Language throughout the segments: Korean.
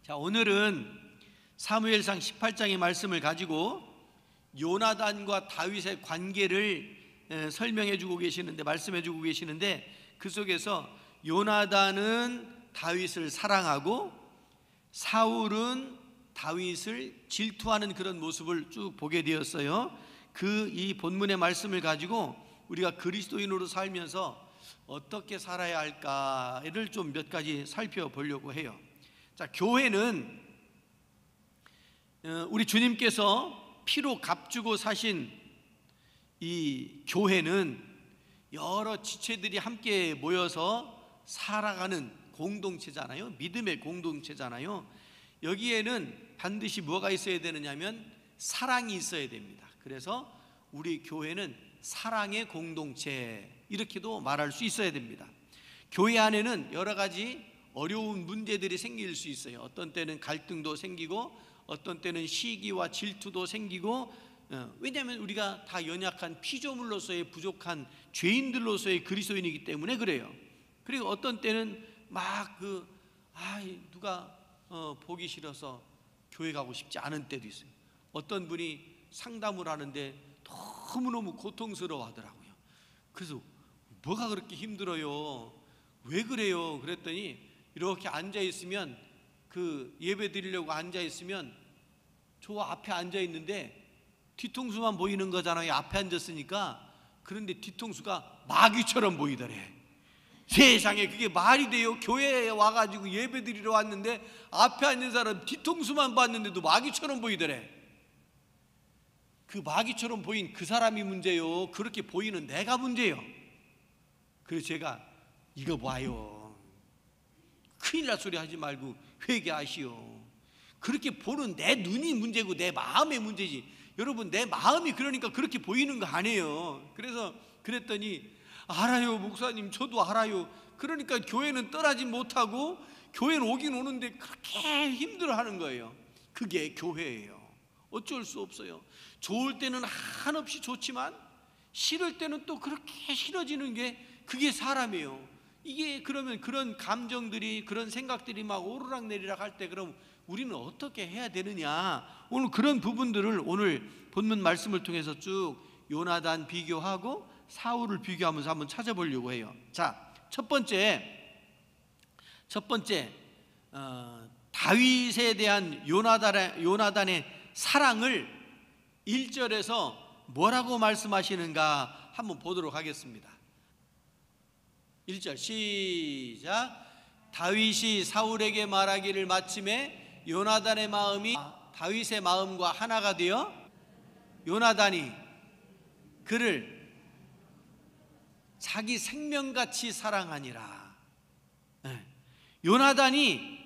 자, 오늘은 사무엘상 18장의 말씀을 가지고 요나단과 다윗의 관계를 설명해 주고 계시는데, 말씀해 주고 계시는데, 그 속에서 요나단은 다윗을 사랑하고 사울은 다윗을 질투하는 그런 모습을 쭉 보게 되었어요. 이 본문의 말씀을 가지고 우리가 그리스도인으로 살면서 어떻게 살아야 할까를 좀 몇 가지 살펴보려고 해요. 자, 교회는 우리 주님께서 피로 값주고 사신 이 교회는 여러 지체들이 함께 모여서 살아가는 공동체잖아요. 믿음의 공동체잖아요. 여기에는 반드시 뭐가 있어야 되느냐면 사랑이 있어야 됩니다. 그래서 우리 교회는 사랑의 공동체, 이렇게도 말할 수 있어야 됩니다. 교회 안에는 여러 가지 어려운 문제들이 생길 수 있어요. 어떤 때는 갈등도 생기고, 어떤 때는 시기와 질투도 생기고, 왜냐하면 우리가 다 연약한 피조물로서의 부족한 죄인들로서의 그리스도인이기 때문에 그래요. 그리고 어떤 때는 막 누가 보기 싫어서 교회 가고 싶지 않은 때도 있어요. 어떤 분이 상담을 하는데 너무너무 고통스러워 하더라고요. 그래서 뭐가 그렇게 힘들어요? 왜 그래요? 그랬더니 이렇게 앉아 있으면, 예배 드리려고 앉아 있으면 저 앞에 앉아 있는데 뒤통수만 보이는 거잖아요. 앞에 앉았으니까. 그런데 뒤통수가 마귀처럼 보이더래. 세상에 그게 말이 돼요? 교회에 와가지고 예배 드리러 왔는데 앞에 앉은 사람 뒤통수만 봤는데도 마귀처럼 보이더래. 그 마귀처럼 보인 그 사람이 문제요, 그렇게 보이는 내가 문제요. 그래서 제가 이거 봐요, 큰일 날 소리 하지 말고 회개하시오. 그렇게 보는 내 눈이 문제고 내 마음의 문제지. 여러분, 내 마음이 그러니까 그렇게 보이는 거 아니에요. 그래서 그랬더니 알아요 목사님, 저도 알아요. 그러니까 교회는 떠나지 못하고 교회는 오긴 오는데 그렇게 힘들어하는 거예요. 그게 교회예요. 어쩔 수 없어요. 좋을 때는 한없이 좋지만 싫을 때는 또 그렇게 싫어지는 게 그게 사람이에요. 이게 그러면 그런 감정들이, 그런 생각들이 막 오르락내리락 할 때 그럼 우리는 어떻게 해야 되느냐, 오늘 그런 부분들을 오늘 본문 말씀을 통해서 쭉 요나단 비교하고 사울을 비교하면서 한번 찾아보려고 해요. 자, 첫 번째 다윗에 대한 요나단의 사랑을 1절에서 뭐라고 말씀하시는가 한번 보도록 하겠습니다. 1절 시작. 다윗이 사울에게 말하기를 마침에 요나단의 마음이 다윗의 마음과 하나가 되어 요나단이 그를 자기 생명같이 사랑하니라. 요나단이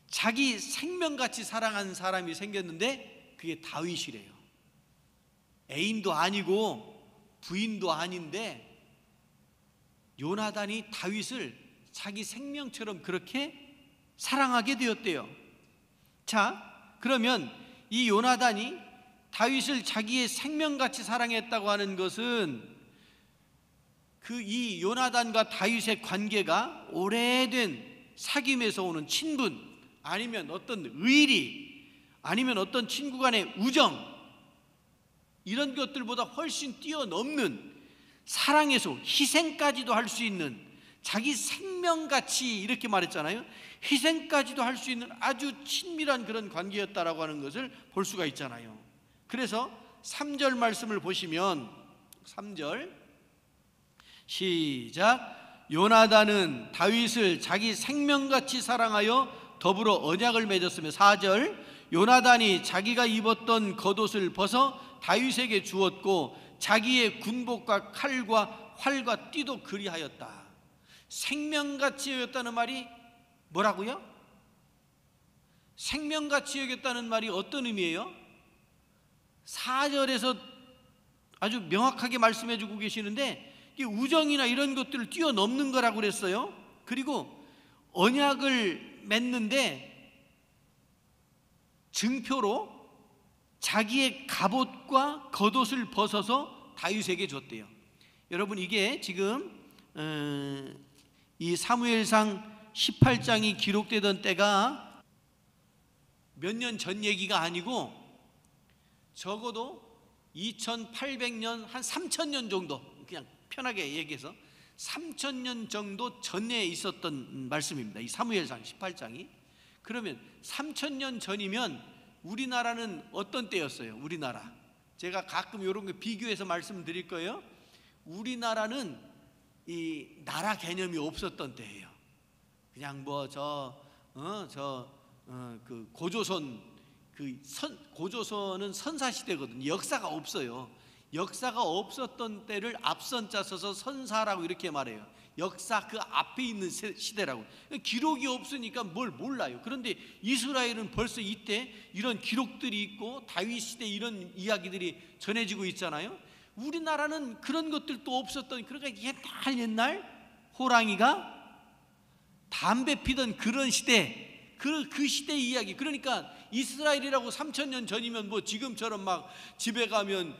자기 생명같이 사랑하는 사람이 생겼는데 그게 다윗이래요. 애인도 아니고 부인도 아닌데 요나단이 다윗을 자기 생명처럼 그렇게 사랑하게 되었대요. 자, 그러면 이 요나단이 다윗을 자기의 생명같이 사랑했다고 하는 것은 이 요나단과 다윗의 관계가 오래된 사귐에서 오는 친분, 아니면 어떤 의리, 아니면 어떤 친구 간의 우정, 이런 것들보다 훨씬 뛰어넘는 사랑에서 희생까지도 할 수 있는, 자기 생명같이, 이렇게 말했잖아요. 희생까지도 할 수 있는 아주 친밀한 그런 관계였다라고 하는 것을 볼 수가 있잖아요. 그래서 3절 말씀을 보시면, 3절 시작. 요나단은 다윗을 자기 생명같이 사랑하여 더불어 언약을 맺었으며, 4절 요나단이 자기가 입었던 겉옷을 벗어 다윗에게 주었고 자기의 군복과 칼과 활과 띠도 그리하였다. 생명같이 여겼다는 말이 뭐라고요? 생명같이 여겼다는 말이 어떤 의미예요? 4절에서 아주 명확하게 말씀해 주고 계시는데, 이게 우정이나 이런 것들을 뛰어넘는 거라고 그랬어요. 그리고 언약을 맺는데 증표로 자기의 갑옷과 겉옷을 벗어서 다윗에게 줬대요. 여러분, 이게 지금 이 사무엘상 18장이 기록되던 때가 몇 년 전 얘기가 아니고 적어도 2800년, 한 3000년 정도, 그냥 편하게 얘기해서 3000년 정도 전에 있었던 말씀입니다. 이 사무엘상 18장이. 그러면 3000년 전이면 우리나라는 어떤 때였어요? 우리나라. 제가 가끔 이런 거 비교해서 말씀드릴 거예요. 우리나라는 이 나라 개념이 없었던 때예요. 그냥 뭐 그 고조선, 고조선은 선사 시대거든요. 역사가 없어요. 역사가 없었던 때를 앞선자 써서 선사라고 이렇게 말해요. 역사 그 앞에 있는 시대라고. 기록이 없으니까 뭘 몰라요. 그런데 이스라엘은 벌써 이때 이런 기록들이 있고 다윗 시대 이런 이야기들이 전해지고 있잖아요. 우리나라는 그런 것들도 없었던, 그러니까 옛날 호랑이가 담배 피던 그런 시대, 그 시대 이야기. 그러니까 이스라엘이라고 3000년 전이면 뭐 지금처럼 막 집에 가면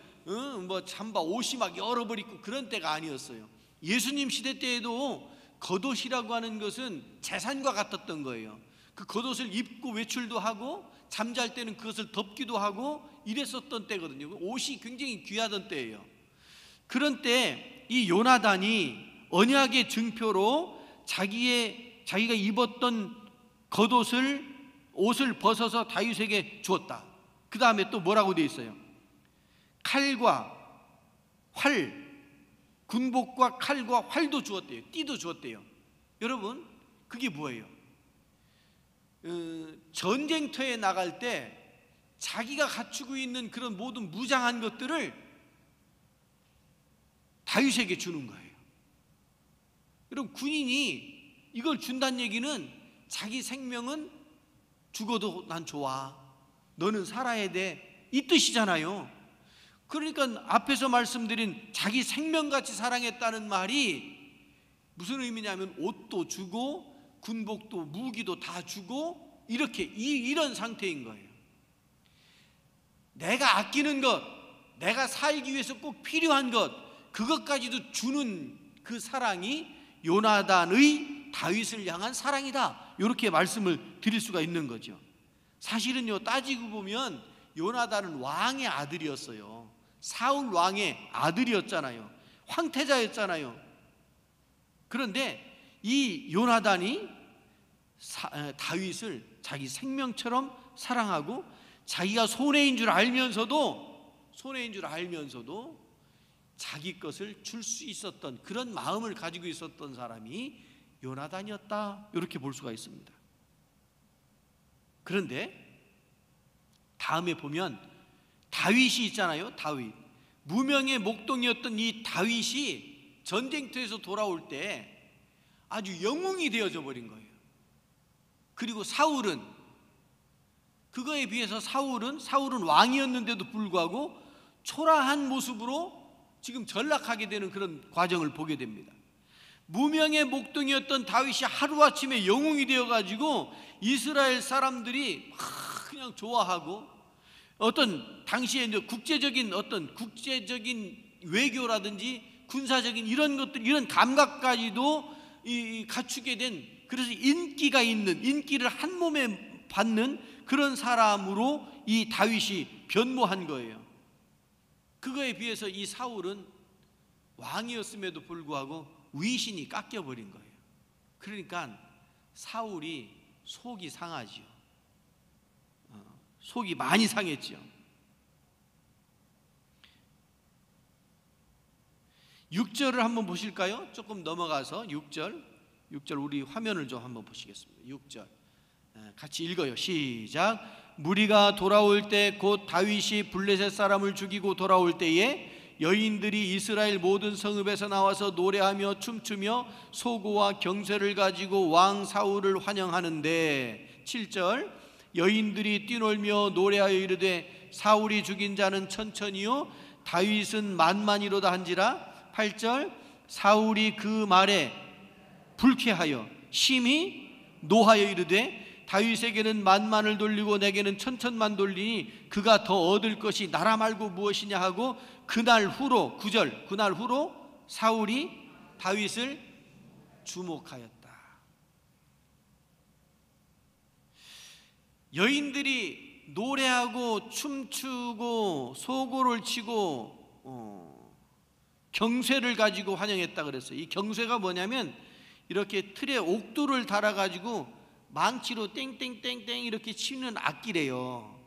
뭐 잠바 옷이 막 여러 벌 있고 그런 때가 아니었어요. 예수님 시대 때에도 겉옷이라고 하는 것은 재산과 같았던 거예요. 그 겉옷을 입고 외출도 하고 잠잘 때는 그것을 덮기도 하고 이랬었던 때거든요. 옷이 굉장히 귀하던 때예요. 그런 때 이 요나단이 언약의 증표로 자기가 입었던 옷을 벗어서 다윗에게 주었다. 그 다음에 또 뭐라고 되어 있어요? 칼과 활, 군복과 칼과 활도 주었대요. 띠도 주었대요. 여러분, 그게 뭐예요? 전쟁터에 나갈 때 자기가 갖추고 있는 그런 모든 무장한 것들을 다윗에게 주는 거예요. 여러분, 군인이 이걸 준다는 얘기는 자기 생명은 죽어도 난 좋아, 너는 살아야 돼, 이 뜻이잖아요. 그러니까 앞에서 말씀드린 자기 생명같이 사랑했다는 말이 무슨 의미냐면 옷도 주고 군복도 무기도 다 주고 이렇게 이런 상태인 거예요. 내가 아끼는 것, 내가 살기 위해서 꼭 필요한 것, 그것까지도 주는 그 사랑이 요나단의 다윗을 향한 사랑이다, 이렇게 말씀을 드릴 수가 있는 거죠. 사실은요, 따지고 보면 요나단은 왕의 아들이었어요. 사울 왕의 아들이었잖아요. 황태자였잖아요. 그런데 이 요나단이 다윗을 자기 생명처럼 사랑하고 자기가 손해인 줄 알면서도 자기 것을 줄 수 있었던 그런 마음을 가지고 있었던 사람이 요나단이었다, 이렇게 볼 수가 있습니다. 그런데 다음에 보면 다윗이 있잖아요. 다윗, 무명의 목동이었던 이 다윗이 전쟁터에서 돌아올 때 아주 영웅이 되어져 버린 거예요. 그리고 사울은, 그거에 비해서 사울은 왕이었는데도 불구하고 초라한 모습으로 지금 전락하게 되는 그런 과정을 보게 됩니다. 무명의 목동이었던 다윗이 하루아침에 영웅이 되어가지고 이스라엘 사람들이 그냥 좋아하고, 어떤 당시에 이제 국제적인 외교라든지 군사적인 이런 것들, 이런 감각까지도 갖추게 된, 그래서 인기를 한 몸에 받는 그런 사람으로 이 다윗이 변모한 거예요. 그거에 비해서 이 사울은 왕이었음에도 불구하고 위신이 깎여버린 거예요. 그러니까 사울이 속이 상하지요. 속이 많이 상했죠. 6절을 한번 보실까요? 조금 넘어가서 6절 우리 화면을 좀 한번 보시겠습니다. 6절 같이 읽어요. 시작. 무리가 돌아올 때 곧 다윗이 블레셋 사람을 죽이고 돌아올 때에 여인들이 이스라엘 모든 성읍에서 나와서 노래하며 춤추며 소고와 경쇠를 가지고 왕 사울을 환영하는데, 7절 여인들이 뛰놀며 노래하여 이르되 사울이 죽인 자는 천천히요 다윗은 만만이로다 한지라. 8절 사울이 그 말에 불쾌하여 심히 노하여 이르되 다윗에게는 만만을 돌리고 내게는 천천만 돌리니 그가 더 얻을 것이 나라 말고 무엇이냐 하고 그날 후로, 9절 그날 후로 사울이 다윗을 주목하였다. 여인들이 노래하고 춤추고 소고를 치고 경쇠를 가지고 환영했다 그랬어요. 이 경쇠가 뭐냐면 이렇게 틀에 옥도를 달아가지고 망치로 땡땡땡땡 이렇게 치는 악기래요.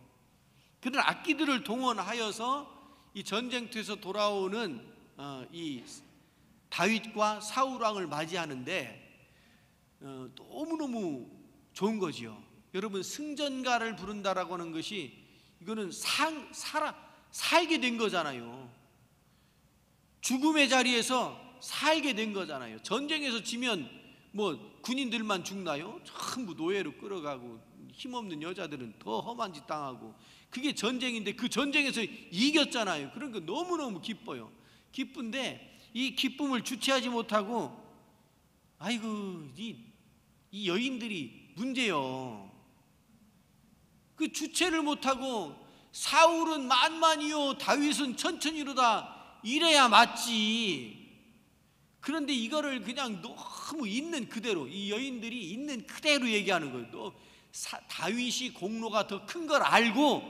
그런 악기들을 동원하여서 이 전쟁터에서 돌아오는 이 다윗과 사울 왕을 맞이하는데 너무너무 좋은 거지요. 여러분, 승전가를 부른다라고 하는 것이 이거는 살게 된 거잖아요. 죽음의 자리에서 살게 된 거잖아요. 전쟁에서 지면 뭐 군인들만 죽나요? 전부 노예로 끌어가고 힘없는 여자들은 더 험한 짓 당하고, 그게 전쟁인데 그 전쟁에서 이겼잖아요. 그러니까 너무너무 기뻐요. 기쁜데 이 기쁨을 주체하지 못하고 아이고 이 여인들이 문제요. 그 주체를 못하고 사울은 만만이요 다윗은 천천히로다 이래야 맞지. 그런데 이거를 그냥 너무 있는 그대로, 이 여인들이 있는 그대로 얘기하는 거예요. 다윗이 공로가 더 큰 걸 알고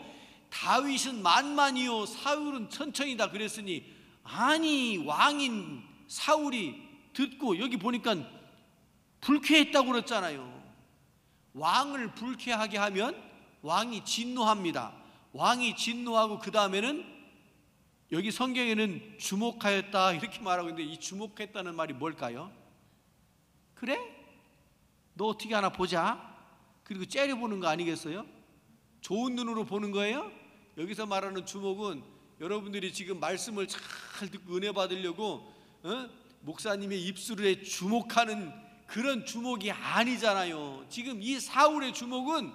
다윗은 만만이요 사울은 천천히다 그랬으니, 아니 왕인 사울이 듣고 여기 보니까 불쾌했다고 그랬잖아요. 왕을 불쾌하게 하면 왕이 진노합니다. 왕이 진노하고 그 다음에는 여기 성경에는 주목하였다 이렇게 말하고 있는데, 이 주목했다는 말이 뭘까요? 그래? 너 어떻게 하나 보자. 그리고 째려보는 거 아니겠어요? 좋은 눈으로 보는 거예요? 여기서 말하는 주목은 여러분들이 지금 말씀을 잘 듣고 은혜 받으려고 목사님의 입술에 주목하는 그런 주목이 아니잖아요. 지금 이 사울의 주목은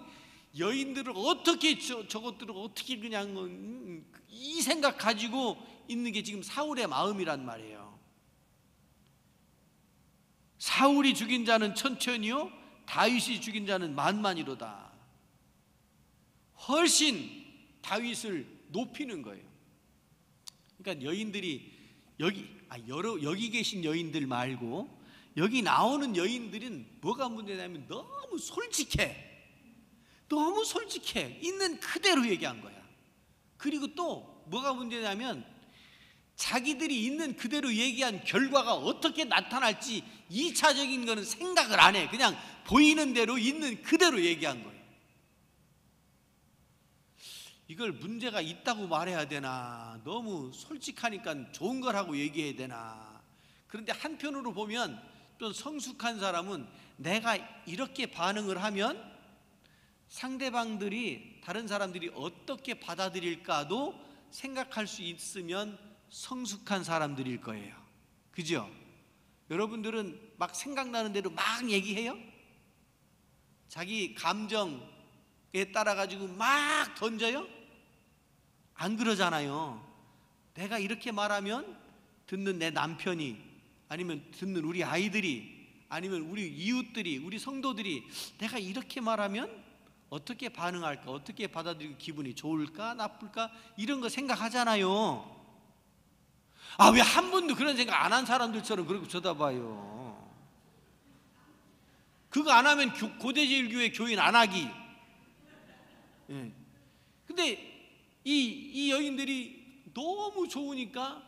여인들을 어떻게 저것들을 어떻게 그냥 이 생각 가지고 있는 게 지금 사울의 마음이란 말이에요. 사울이 죽인 자는 천천히요 다윗이 죽인 자는 만만이로다. 훨씬 다윗을 높이는 거예요. 그러니까 여인들이 여기 계신 여인들 말고 여기 나오는 여인들은 뭐가 문제냐면 너무 솔직해. 너무 솔직해. 있는 그대로 얘기한 거야. 그리고 또 뭐가 문제냐면 자기들이 있는 그대로 얘기한 결과가 어떻게 나타날지 2차적인 거는 생각을 안 해. 그냥 보이는 대로 있는 그대로 얘기한 거예요. 이걸 문제가 있다고 말해야 되나, 너무 솔직하니까 좋은 거라고 얘기해야 되나. 그런데 한편으로 보면 또 성숙한 사람은 내가 이렇게 반응을 하면 상대방들이, 다른 사람들이 어떻게 받아들일까도 생각할 수 있으면 성숙한 사람들일 거예요. 그죠? 여러분들은 막 생각나는 대로 막 얘기해요? 자기 감정에 따라 가지고 막 던져요? 안 그러잖아요. 내가 이렇게 말하면 듣는 내 남편이, 아니면 듣는 우리 아이들이, 아니면 우리 이웃들이, 우리 성도들이 내가 이렇게 말하면 어떻게 반응할까? 어떻게 받아들이고 기분이 좋을까? 나쁠까? 이런 거 생각하잖아요. 왜 한 번도 그런 생각 안 한 사람들처럼 그렇게 쳐다봐요? 그거 안 하면 고대제일교회 교인 안 하기. 예. 근데 이 여인들이 너무 좋으니까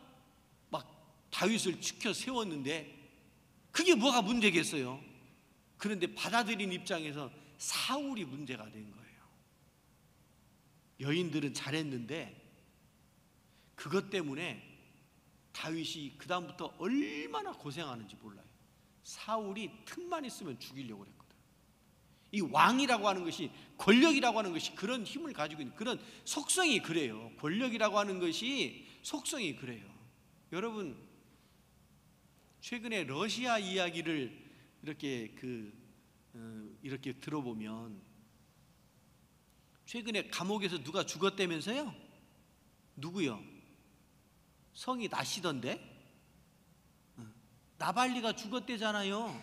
막 다윗을 지켜 세웠는데 그게 뭐가 문제겠어요? 그런데 받아들인 입장에서 사울이 문제가 된 거예요. 여인들은 잘했는데 그것 때문에 다윗이 그 다음부터 얼마나 고생하는지 몰라요. 사울이 틈만 있으면 죽이려고 그랬거든. 이 왕이라고 하는 것이, 권력이라고 하는 것이 그런 힘을 가지고 있는, 그런 속성이 그래요. 권력이라고 하는 것이 속성이 그래요. 여러분, 최근에 러시아 이야기를 이렇게 들어보면, 최근에 감옥에서 누가 죽었다면서요? 누구요? 성이 나시던데? 나발리가 죽었대잖아요.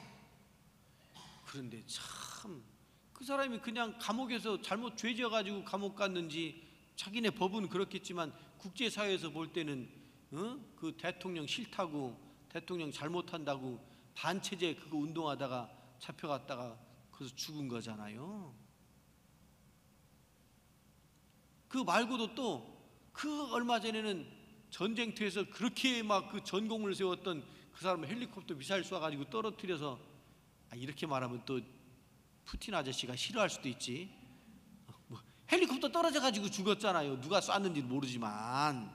그런데 참, 그 사람이 그냥 감옥에서 잘못 죄지어가지고 감옥 갔는지, 자기네 법은 그렇겠지만 국제사회에서 볼 때는 그 대통령 싫다고, 대통령 잘못한다고 반체제 그거 운동하다가 잡혀갔다가 그래서 죽은 거잖아요. 그 말고도 또 그 얼마 전에는 전쟁터에서 그렇게 막 그 전공을 세웠던 그 사람 헬리콥터 미사일 쏴가지고 떨어뜨려서, 이렇게 말하면 또 푸틴 아저씨가 싫어할 수도 있지. 뭐 헬리콥터 떨어져가지고 죽었잖아요. 누가 쐈는지 모르지만.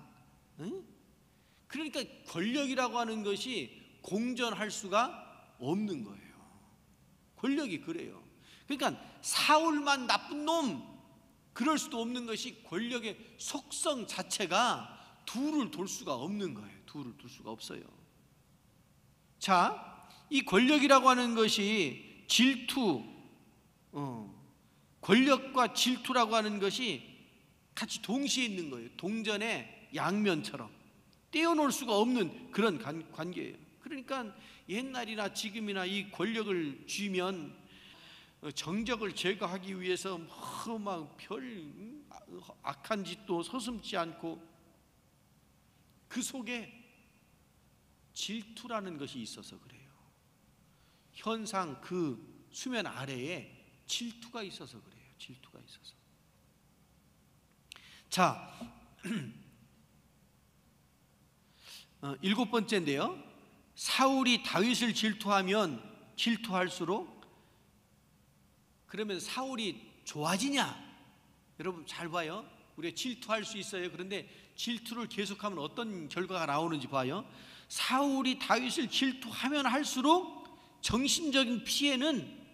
응? 그러니까 권력이라고 하는 것이 공존할 수가 없는 거예요. 권력이 그래요. 그러니까 사울만 나쁜 놈, 그럴 수도 없는 것이 권력의 속성 자체가 둘을 둘 수가 없는 거예요. 둘을 둘 수가 없어요. 자, 이 권력이라고 하는 것이 질투, 권력과 질투라고 하는 것이 같이 동시에 있는 거예요. 동전의 양면처럼 떼어놓을 수가 없는 그런 관계예요. 그러니까 옛날이나 지금이나 이 권력을 쥐면 정적을 제거하기 위해서 막 별 악한 짓도 서슴지 않고, 그 속에 질투라는 것이 있어서 그래요. 현상 그 수면 아래에 질투가 있어서 그래요. 질투가 있어서. 자, 7번째인데요. 사울이 다윗을 질투할수록 그러면 사울이 좋아지냐? 여러분 잘 봐요. 우리가 질투할 수 있어요. 그런데 질투를 계속하면 어떤 결과가 나오는지 봐요. 사울이 다윗을 질투하면 할수록 정신적인 피해는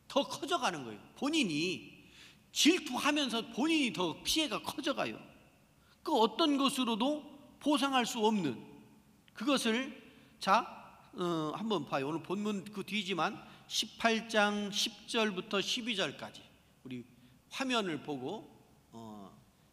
더 커져가는 거예요. 본인이 질투하면서 본인이 더 피해가 커져가요. 그 어떤 것으로도 보상할 수 없는 그것을, 한번 봐요. 오늘 본문 그 뒤지만 18장 10절부터 12절까지 우리 화면을 보고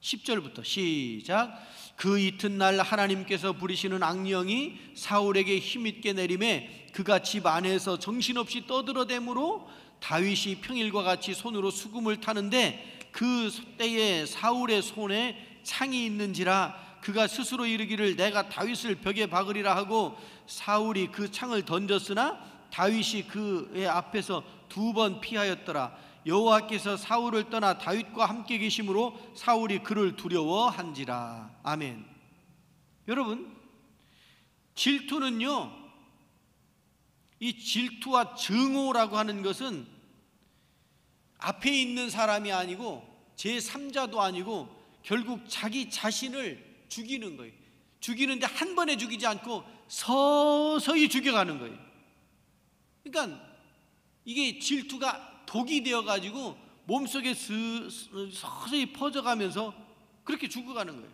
10절부터 시작. 그 이튿날 하나님께서 부리시는 악령이 사울에게 힘있게 내림에 그가 집 안에서 정신없이 떠들어대므로 다윗이 평일과 같이 손으로 수금을 타는데 그 때에 사울의 손에 창이 있는지라 그가 스스로 이르기를 내가 다윗을 벽에 박으리라 하고 사울이 그 창을 던졌으나 다윗이 그의 앞에서 2번 피하였더라. 여호와께서 사울을 떠나 다윗과 함께 계심으로 사울이 그를 두려워한지라. 아멘. 여러분, 질투는요, 이 질투와 증오라고 하는 것은 앞에 있는 사람이 아니고 제3자도 아니고 결국 자기 자신을 죽이는 거예요. 죽이는데 한 번에 죽이지 않고 서서히 죽여가는 거예요. 그러니까 이게 질투가 독이 되어가지고 몸속에 서서히 퍼져가면서 그렇게 죽어가는 거예요.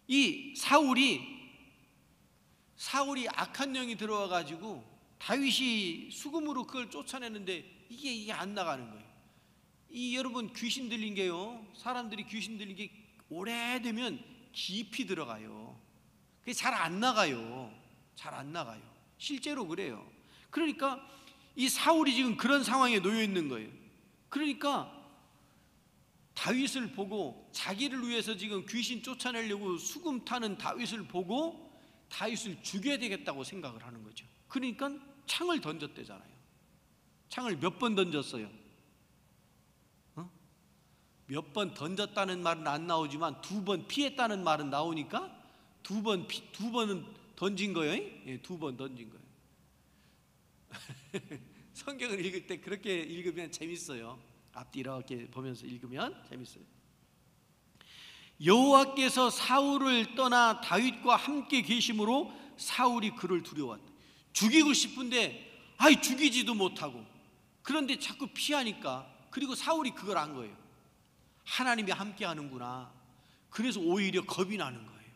이 사울이 악한 영이 들어와가지고 다윗이 수금으로 그걸 쫓아내는데 이게 안 나가는 거예요. 여러분 귀신 들린 게요, 사람들이 귀신 들린 게 오래되면 깊이 들어가요. 그게 잘 안 나가요. 잘 안 나가요. 실제로 그래요. 그러니까 이 사울이 지금 그런 상황에 놓여 있는 거예요. 그러니까 다윗을 보고 자기를 위해서 지금 귀신 쫓아내려고 수금 타는 다윗을 보고 다윗을 죽여야 되겠다고 생각을 하는 거죠. 그러니까 창을 던졌대잖아요. 창을 몇 번 던졌어요? 몇 번 던졌다는 말은 안 나오지만 2번 피했다는 말은 나오니까 두 번은 던진 거예요. 예, 2번 던진 거예요. 성경을 읽을 때 그렇게 읽으면 재밌어요. 앞뒤 이렇게 보면서 읽으면 재밌어요. 여호와께서 사울을 떠나 다윗과 함께 계심으로 사울이 그를 두려워한다. 죽이고 싶은데 죽이지도 못하고, 그런데 자꾸 피하니까, 그리고 사울이 그걸 안 거예요. 하나님이 함께 하는구나. 그래서 오히려 겁이 나는 거예요.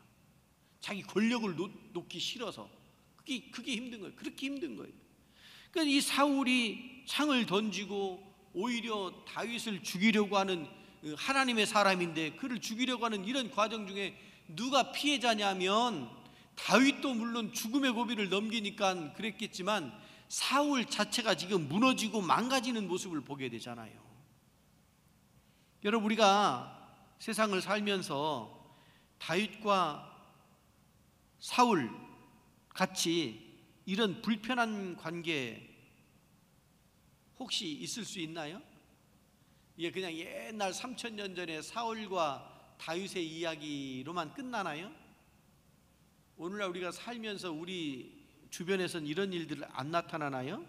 자기 권력을 놓기 싫어서. 그게 힘든 거예요. 그렇게 힘든 거예요. 그러니까 이 사울이 창을 던지고 오히려 다윗을 죽이려고 하는 하나님의 사람인데 그를 죽이려고 하는 이런 과정 중에 누가 피해자냐면 다윗도 물론 죽음의 고비를 넘기니까 그랬겠지만 사울 자체가 지금 무너지고 망가지는 모습을 보게 되잖아요. 여러분, 우리가 세상을 살면서 다윗과 사울 같이 이런 불편한 관계 혹시 있을 수 있나요? 이게 그냥 옛날 3000년 전에 사울과 다윗의 이야기로만 끝나나요? 오늘날 우리가 살면서 우리 주변에선 이런 일들 안 나타나나요?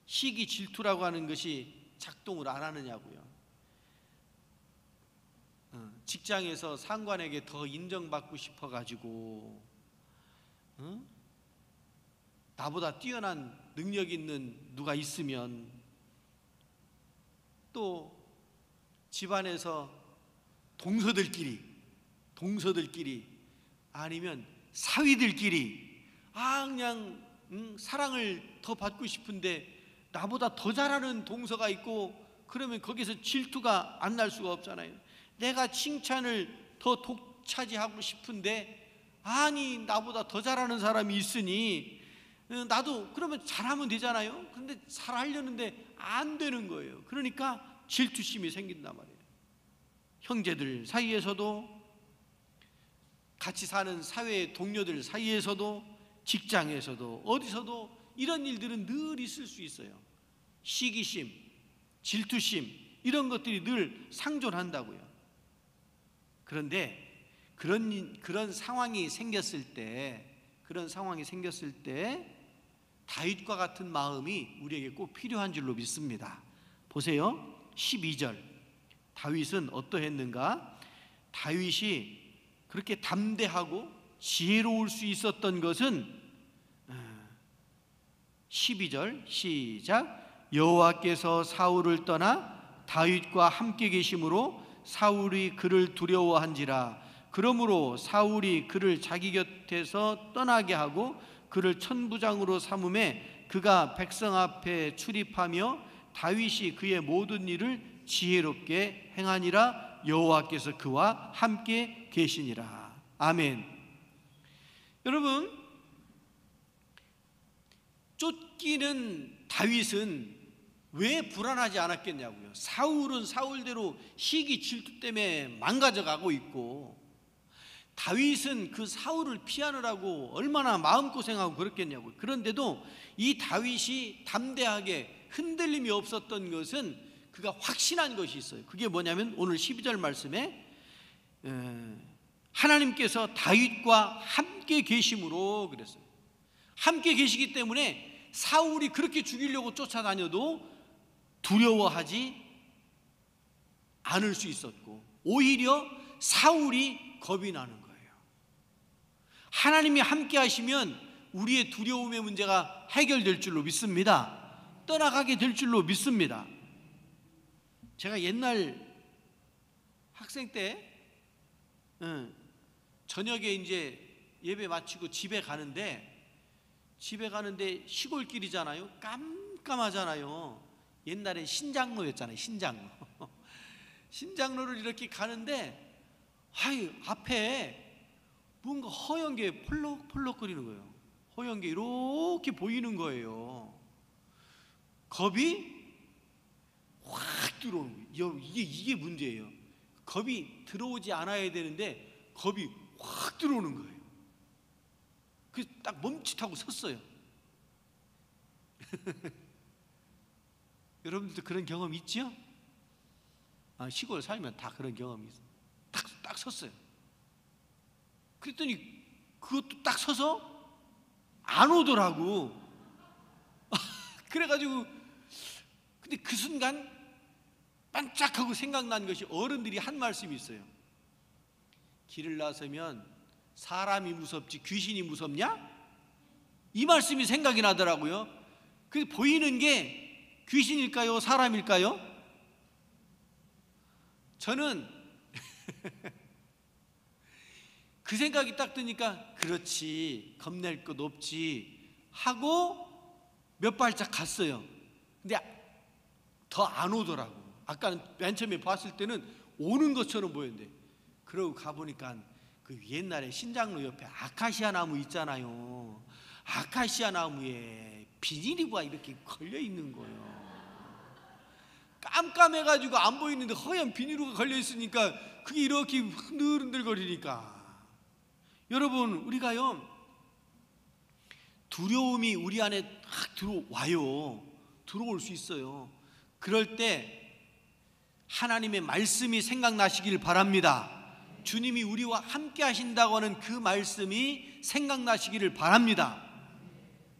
시기 질투라고 하는 것이 작동을 안 하느냐고요. 직장에서 상관에게 더 인정받고 싶어가지고 나보다 뛰어난 능력 있는 누가 있으면, 또 집안에서 동서들끼리 아니면 사위들끼리 그냥 사랑을 더 받고 싶은데 나보다 더 잘하는 동서가 있고, 그러면 거기서 질투가 안 날 수가 없잖아요. 내가 칭찬을 더 독차지하고 싶은데 아니 나보다 더 잘하는 사람이 있으니 나도 그러면 잘하면 되잖아요. 그런데 잘하려는데 안 되는 거예요. 그러니까 질투심이 생긴단 말이에요. 형제들 사이에서도, 같이 사는 사회 동료들 사이에서도, 직장에서도, 어디서도 이런 일들은 늘 있을 수 있어요. 시기심, 질투심, 이런 것들이 늘 상존한다고요. 그런데 그런 상황이 생겼을 때 다윗과 같은 마음이 우리에게 꼭 필요한 줄로 믿습니다. 보세요. 12절. 다윗은 어떠했는가? 다윗이 그렇게 담대하고 지혜로울 수 있었던 것은 12절 시작. 여호와께서 사울을 떠나 다윗과 함께 계심으로 사울이 그를 두려워한지라. 그러므로 사울이 그를 자기 곁에서 떠나게 하고 그를 천부장으로 삼음에 그가 백성 앞에 출입하며 다윗이 그의 모든 일을 지혜롭게 행하니라. 여호와께서 그와 함께 계시니라. 아멘. 여러분, 쫓기는 다윗은 왜 불안하지 않았겠냐고요. 사울은 사울대로 시기 질투 때문에 망가져가고 있고, 다윗은 그 사울을 피하느라고 얼마나 마음고생하고 그랬겠냐고요. 그런데도 이 다윗이 담대하게 흔들림이 없었던 것은 그가 확신한 것이 있어요. 그게 뭐냐면 오늘 12절 말씀에 하나님께서 다윗과 함께 계심으로 그랬어요. 함께 계시기 때문에 사울이 그렇게 죽이려고 쫓아다녀도 두려워하지 않을 수 있었고, 오히려 사울이 겁이 나는 거예요. 하나님이 함께 하시면 우리의 두려움의 문제가 해결될 줄로 믿습니다. 떠나가게 될 줄로 믿습니다. 제가 옛날 학생 때 저녁에 이제 예배 마치고 집에 가는데 시골길이잖아요. 깜깜하잖아요. 옛날에 신장로였잖아요. 신장로를 이렇게 가는데 앞에 뭔가 허연 게 펄럭펄럭거리는 거예요. 허연 게 이렇게 보이는 거예요. 겁이 확 들어오는 거예요. 이게 문제예요. 겁이 들어오지 않아야 되는데 겁이 확 들어오는 거예요. 그래서 딱 멈칫하고 섰어요. 여러분들도 그런 경험 있죠? 시골 살면 다 그런 경험이 있어요. 딱 섰어요. 그랬더니 그것도 딱 서서 안 오더라고. 그래가지고 근데 그 순간 반짝하고 생각난 것이, 어른들이 한 말씀이 있어요. 길을 나서면 사람이 무섭지 귀신이 무섭냐? 이 말씀이 생각이 나더라고요. 그래서 보이는 게 귀신일까요? 사람일까요? 저는 그 생각이 딱 드니까 그렇지, 겁낼 것 없지 하고 몇 발짝 갔어요. 근데 더 안 오더라고. 아까는 맨 처음에 봤을 때는 오는 것처럼 보였는데, 그러고 가보니까 그 옛날에 신장로 옆에 아카시아 나무 있잖아요. 아카시아 나무에 비닐이가 이렇게 걸려 있는 거예요. 깜깜해가지고 안 보이는데 허연 비닐이 걸려 있으니까 그게 이렇게 흔들흔들거리니까. 여러분, 우리가요, 두려움이 우리 안에 확 들어와요. 들어올 수 있어요. 그럴 때 하나님의 말씀이 생각나시길 바랍니다. 주님이 우리와 함께 하신다고 하는 그 말씀이 생각나시기를 바랍니다.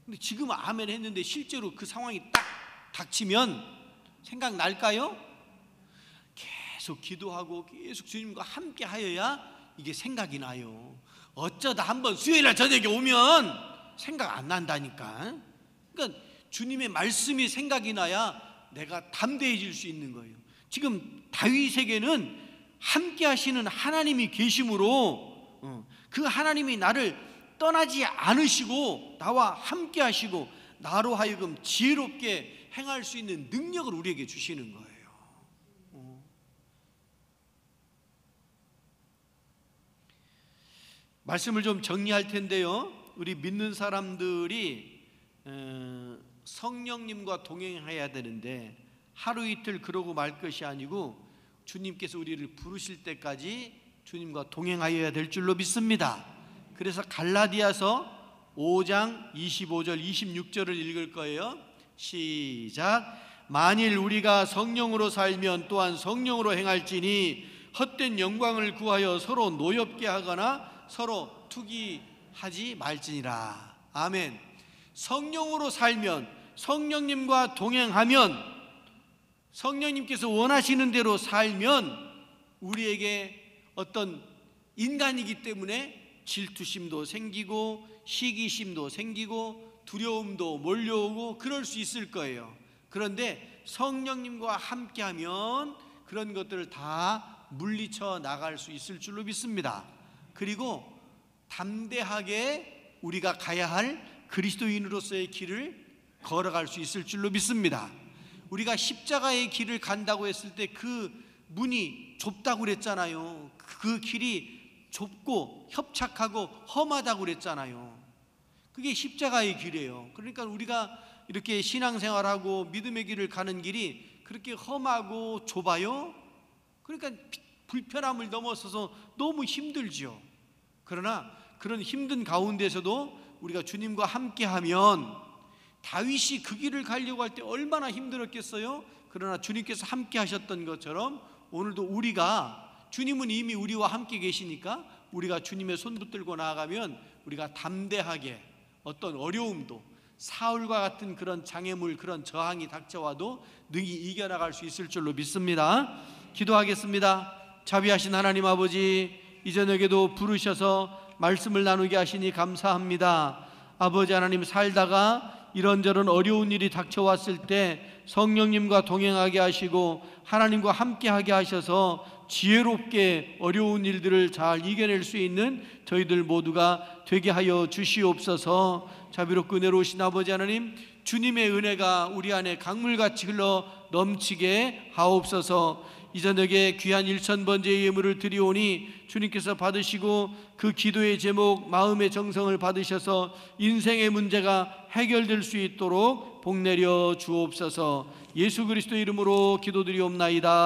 근데 지금 아멘 했는데 실제로 그 상황이 딱 닥치면 생각날까요? 계속 기도하고 계속 주님과 함께 하여야 이게 생각이 나요. 어쩌다 한번 수요일날 저녁에 오면 생각 안 난다니까. 그러니까 주님의 말씀이 생각이 나야 내가 담대해질 수 있는 거예요. 지금 다윗에게는 함께 하시는 하나님이 계심으로 그 하나님이 나를 떠나지 않으시고 나와 함께 하시고 나로 하여금 지혜롭게 행할 수 있는 능력을 우리에게 주시는 거예요. 말씀을 좀 정리할 텐데요, 우리 믿는 사람들이 성령님과 동행해야 되는데 하루 이틀 그러고 말 것이 아니고 주님께서 우리를 부르실 때까지 주님과 동행하여야 될 줄로 믿습니다. 그래서 갈라디아서 5장 25절 26절을 읽을 거예요. 시작. 만일 우리가 성령으로 살면 또한 성령으로 행할지니 헛된 영광을 구하여 서로 노엽게 하거나 서로 투기하지 말지니라. 아멘. 성령으로 살면, 성령님과 동행하면, 성령님께서 원하시는 대로 살면 우리에게 어떤 인간이기 때문에 질투심도 생기고 시기심도 생기고 두려움도 몰려오고 그럴 수 있을 거예요. 그런데 성령님과 함께하면 그런 것들을 다 물리쳐 나갈 수 있을 줄로 믿습니다. 그리고 담대하게 우리가 가야 할 그리스도인으로서의 길을 걸어갈 수 있을 줄로 믿습니다. 우리가 십자가의 길을 간다고 했을 때 그 문이 좁다고 그랬잖아요. 그 길이 좁고 협착하고 험하다고 그랬잖아요. 그게 십자가의 길이에요. 그러니까 우리가 이렇게 신앙생활하고 믿음의 길을 가는 길이 그렇게 험하고 좁아요. 그러니까 불편함을 넘어서서 너무 힘들죠. 그러나 그런 힘든 가운데서도 우리가 주님과 함께하면, 다윗이 그 길을 가려고 할 때 얼마나 힘들었겠어요? 그러나 주님께서 함께 하셨던 것처럼 오늘도 우리가, 주님은 이미 우리와 함께 계시니까 우리가 주님의 손 붙들고 나아가면 우리가 담대하게 어떤 어려움도, 사울과 같은 그런 장애물, 그런 저항이 닥쳐와도 능히 이겨나갈 수 있을 줄로 믿습니다. 기도하겠습니다. 자비하신 하나님 아버지, 이 저녁에도 부르셔서 말씀을 나누게 하시니 감사합니다. 아버지 하나님, 살다가 이런저런 어려운 일이 닥쳐왔을 때 성령님과 동행하게 하시고 하나님과 함께하게 하셔서 지혜롭게 어려운 일들을 잘 이겨낼 수 있는 저희들 모두가 되게 하여 주시옵소서. 자비롭고 은혜로우신 아버지 하나님, 주님의 은혜가 우리 안에 강물같이 흘러 넘치게 하옵소서. 이 저녁에 귀한 1000번째 예물을 드리오니 주님께서 받으시고 그 기도의 제목, 마음의 정성을 받으셔서 인생의 문제가 해결될 수 있도록 복 내려 주옵소서. 예수 그리스도 이름으로 기도드리옵나이다.